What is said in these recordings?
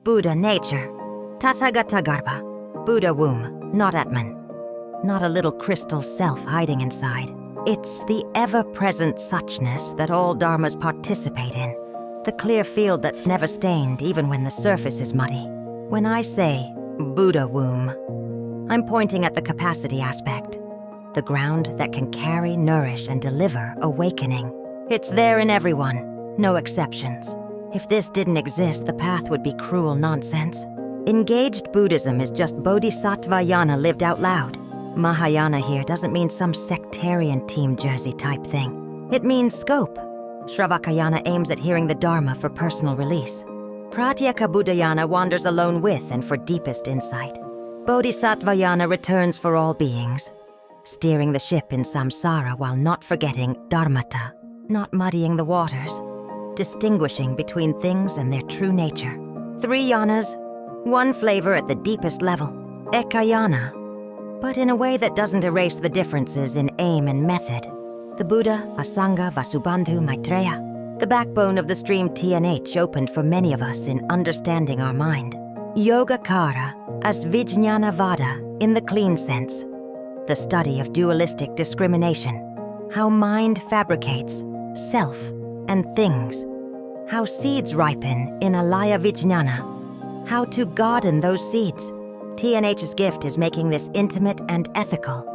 Buddha nature. Tathagata Garbha. Buddha womb, not Atman. Not a little crystal self hiding inside. It's the ever-present suchness that all dharmas participate in. The clear field that's never stained even when the surface is muddy. When I say Buddha womb, I'm pointing at the capacity aspect. The ground that can carry, nourish, and deliver awakening. It's there in everyone, no exceptions. If this didn't exist, the path would be cruel nonsense. Engaged Buddhism is just Bodhisattvayana lived out loud. Mahayana here doesn't mean some sectarian team jersey type thing. It means scope. Shravakayana aims at hearing the Dharma for personal release. Pratyeka Buddhayana wanders alone with and for deepest insight. Bodhisattvayana returns for all beings, steering the ship in samsara while not forgetting dharmata, not muddying the waters, distinguishing between things and their true nature. 3 yanas, 1 flavor at the deepest level, ekayana, but in a way that doesn't erase the differences in aim and method. The Buddha, Asanga, Vasubandhu, Maitreya, the backbone of the stream TNH opened for many of us in understanding our mind. Yogacara as Vijnana Vada in the clean sense, the study of dualistic discrimination, how mind fabricates self and things, how seeds ripen in alaya vijnana, how to garden those seeds. TNH's gift is making this intimate and ethical.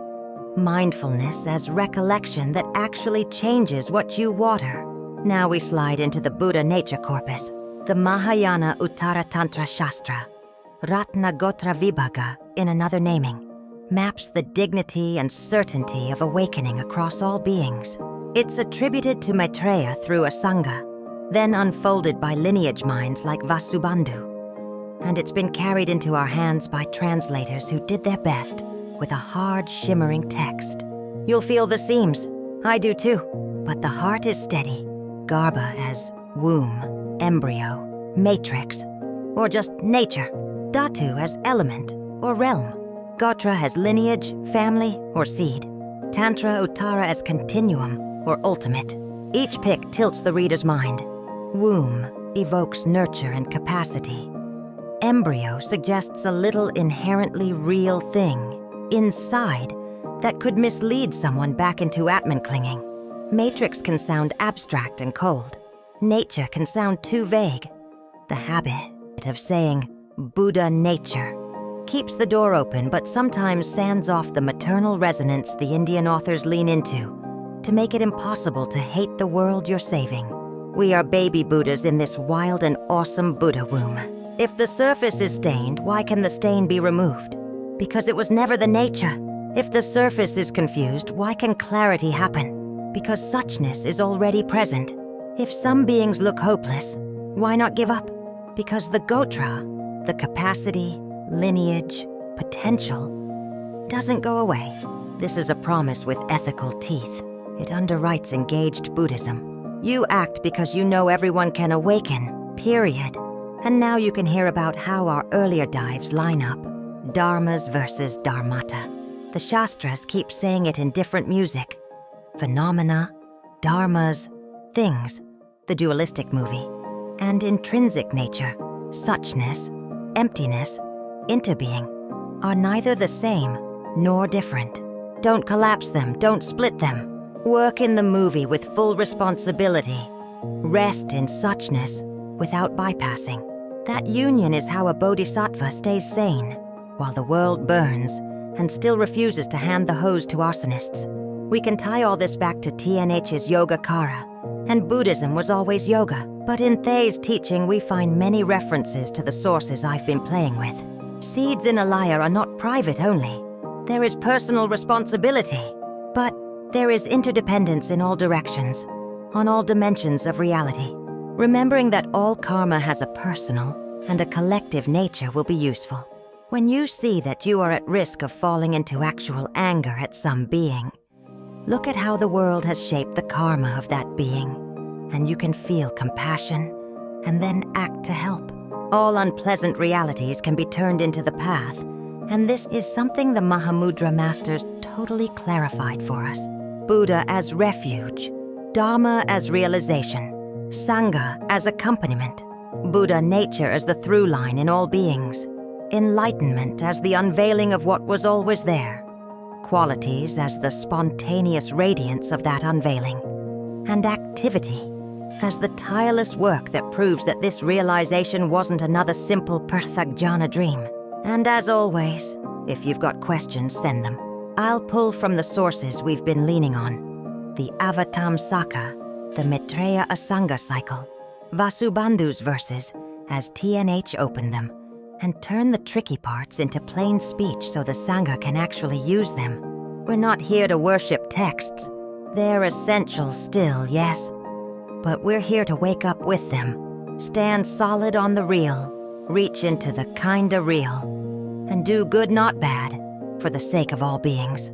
Mindfulness as recollection that actually changes what you water. Now we slide into the Buddha nature corpus, the Mahayana Uttara Tantra Shastra. Ratna Gotra Vibhaga, in another naming, maps the dignity and certainty of awakening across all beings. It's attributed to Maitreya through Asanga, then unfolded by lineage minds like Vasubandhu. And it's been carried into our hands by translators who did their best with a hard, shimmering text. You'll feel the seams. I do too. But the heart is steady. Garbha as womb, embryo, matrix, or just nature. Dhatu as element or realm. Gotra as lineage, family, or seed. Tantra Uttara as continuum or ultimate. Each pick tilts the reader's mind. Womb evokes nurture and capacity. Embryo suggests a little inherently real thing inside that could mislead someone back into Atman clinging. Matrix can sound abstract and cold. Nature can sound too vague. The habit of saying Buddha nature keeps the door open but sometimes sands off the maternal resonance the Indian authors lean into to make it impossible to hate the world you're saving. We are baby Buddhas in this wild and awesome Buddha womb. If the surface is stained, why can the stain be removed? Because it was never the nature. If the surface is confused, why can clarity happen? Because suchness is already present. If some beings look hopeless, why not give up? Because the Gotra, the capacity, lineage, potential, doesn't go away. This is a promise with ethical teeth. It underwrites engaged Buddhism. You act because you know everyone can awaken, period. And now you can hear about how our earlier dives line up. Dharmas versus Dharmata. The Shastras keep saying it in different music. Phenomena, dharmas, things, the dualistic movie. And intrinsic nature, suchness, emptiness, interbeing, are neither the same nor different. Don't collapse them, don't split them. Work in the movie with full responsibility. Rest in suchness without bypassing. That union is how a bodhisattva stays sane, while the world burns and still refuses to hand the hose to arsonists. We can tie all this back to TNH's Yogacara, and Buddhism was always yoga. But in Thay's teaching, we find many references to the sources I've been playing with. Seeds in Alaya are not private only. There is personal responsibility, but there is interdependence in all directions, on all dimensions of reality. Remembering that all karma has a personal and a collective nature will be useful. When you see that you are at risk of falling into actual anger at some being, look at how the world has shaped the karma of that being, and you can feel compassion and then act to help. All unpleasant realities can be turned into the path, and this is something the Mahamudra masters totally clarified for us. Buddha as refuge, Dharma as realization, Sangha as accompaniment. Buddha nature as the through line in all beings, enlightenment as the unveiling of what was always there, qualities as the spontaneous radiance of that unveiling, and activity as the tireless work that proves that this realization wasn't another simple Prthagjana dream. And as always, if you've got questions, send them. I'll pull from the sources we've been leaning on: the Avatamsaka, the Maitreya Asanga cycle, Vasubandhu's verses as TNH opened them, and turn the tricky parts into plain speech so the Sangha can actually use them. We're not here to worship texts. They're essential still, yes. But we're here to wake up with them, stand solid on the real, reach into the kinda real, and do good not bad for the sake of all beings.